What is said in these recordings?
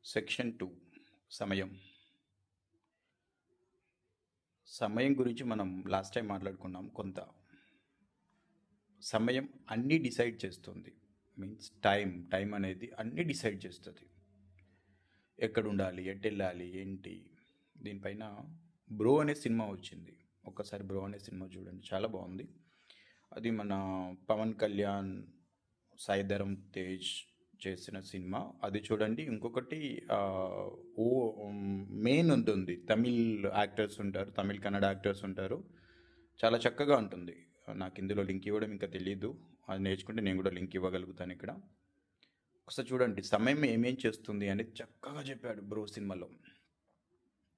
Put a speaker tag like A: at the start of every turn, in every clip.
A: Section 2 సమయం. సమయం గురించి మనం లాస్ట్ టైం మాట్లాడుకున్నాం కొంత. సమయం అన్నీ డిసైడ్ చేస్తుంది. మీన్స్ టైం అనేది అన్నీ డిసైడ్ చేస్తుంది. ఎక్కడ ఉండాలి, ఎటు వెళ్ళాలి, ఏంటి. దీనిపైన బ్రో అనే సినిమా వచ్చింది. ఒక్కసారి బ్రో అనే సినిమా చూడండి, చాలా బాగుంది. అది మన పవన్ కళ్యాణ్, సాయి ధరమ్ తేజ్ చేసిన సినిమా. అది చూడండి. ఇంకొకటి ఓ మెయిన్ ఉంటుంది, తమిళ్ యాక్టర్స్ ఉంటారు, తమిళ్ కన్నడ యాక్టర్స్ ఉంటారు. చాలా చక్కగా ఉంటుంది. నాకు ఇందులో లింక్ ఇవ్వడం ఇంకా తెలియదు. అది నేర్చుకుంటే నేను కూడా లింక్ ఇవ్వగలుగుతాను ఇక్కడ. ఒకసారి చూడండి, సమయం ఏమేం చేస్తుంది అనేది చక్కగా చెప్పాడు బ్రో సినిమాలో.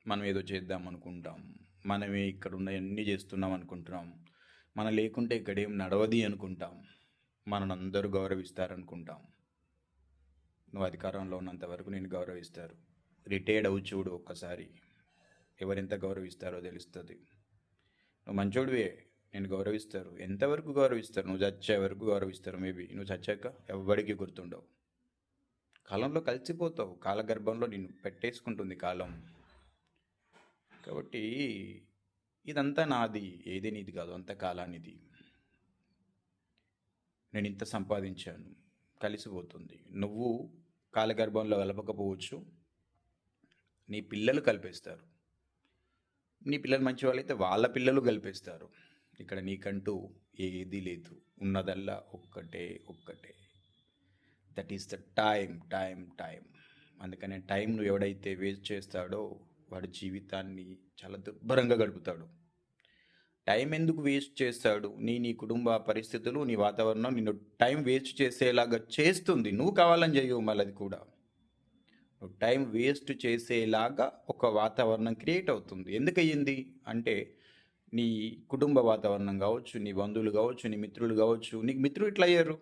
A: మనం ఏదో చేద్దాం అనుకుంటాం, మనమే ఇక్కడ ఉన్నవన్నీ చేస్తున్నాం అనుకుంటున్నాం, మనం లేకుంటే ఇక్కడ ఏం నడవది అనుకుంటాం, మనని అందరూ గౌరవిస్తారనుకుంటాం. నువ్వు అధికారంలో ఉన్నంత వరకు నేను గౌరవిస్తారు. రిటైర్డ్ అవు చూడు ఒక్కసారి, ఎవరెంత గౌరవిస్తారో తెలుస్తుంది. నువ్వు మంచోడివే, నేను గౌరవిస్తారు. ఎంతవరకు గౌరవిస్తారు? నువ్వు చచ్చే వరకు గౌరవిస్తారు. మేబీ నువ్వు చచ్చాక ఎవ్వడికి గుర్తుండవు. కాలంలో కలిసిపోతావు, కాలగర్భంలో నిన్ను పెట్టేసుకుంటుంది కాలం. కాబట్టి ఇదంతా నాది, ఏది నీది కాదు, అంత కాలానిది. నేను ఇంత సంపాదించాను, కలిసిపోతుంది. నువ్వు కాలగర్భంలో కలపకపోవచ్చు, నీ పిల్లలు కలిపేస్తారు. నీ పిల్లలు మంచి వాళ్ళైతే వాళ్ళ పిల్లలు కలిపేస్తారు. ఇక్కడ నీకంటూ ఏది లేదు, ఉన్నదల్లా ఒక్కటే ఒక్కటే. That is the time. అందుకనే టైం నువ్వు ఎవడైతే వేస్ట్ చేస్తాడో వాడి జీవితాన్ని చాలా దుర్భరంగా గడుపుతాడు. టైం ఎందుకు వేస్ట్ చేస్తాడు? నీ కుటుంబ పరిస్థితులు, నీ వాతావరణం నిన్ను టైం వేస్ట్ చేసేలాగా చేస్తుంది. నువ్వు కావాలని చేయవు, మళ్ళీ అది కూడా నువ్వు టైం వేస్ట్ చేసేలాగా ఒక వాతావరణం క్రియేట్ అవుతుంది. ఎందుకు అయ్యింది అంటే, నీ కుటుంబ వాతావరణం కావచ్చు, నీ బంధువులు కావచ్చు, నీ మిత్రులు కావచ్చు. నీకు మిత్రులు ఇట్లా అయ్యారు,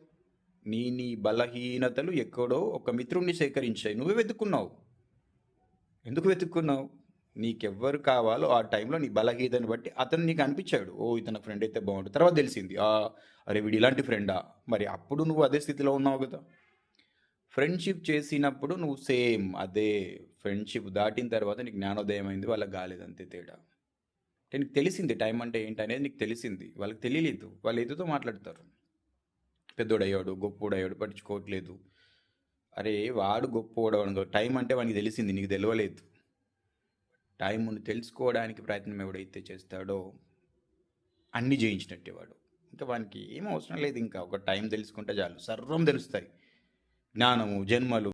A: నీ బలహీనతలు ఎక్కడో ఒక మిత్రుడిని సేకరించాయి. నువ్వే వెతుక్కున్నావు. ఎందుకు వెతుక్కున్నావు? నీకెవ్వరు కావాలో ఆ టైంలో నీ బలహీనతను బట్టి అతను నీకు అనిపించాడు, ఓ ఇతను ఫ్రెండ్ అయితే బాగుంటుంది. తర్వాత తెలిసింది, అరే వీడు ఇలాంటి ఫ్రెండా. మరి అప్పుడు నువ్వు అదే స్థితిలో ఉన్నావు కదా. ఫ్రెండ్షిప్ చేసినప్పుడు నువ్వు సేమ్ అదే. ఫ్రెండ్షిప్ దాటిన తర్వాత నీకు జ్ఞానోదయం అయింది, వాళ్ళకి కాలేదు, అంతే తేడా. అంటే నీకు తెలిసింది టైం అంటే ఏంటి అనేది, నీకు తెలిసింది. వాళ్ళకి తెలియలేదు. వాళ్ళు ఏదో మాట్లాడతారు, పెద్దోడయ్యాడు, గొప్పోడయ్యాడు, పట్టించుకోవట్లేదు. అరే వాడు గొప్పోడవడు, టైం అంటే వానికి తెలిసింది, నీకు తెలియలేదు. టైంను తెలుసుకోవడానికి ప్రయత్నం ఎవడైతే చేస్తాడో అన్నీ జయించినట్టే వాడు. ఇంకా వానికి ఏం అవసరం లేదు. ఇంకా ఒక టైం తెలుసుకుంటే చాలు, సర్వం తెలుస్తాయి. జ్ఞానము, జన్మలు.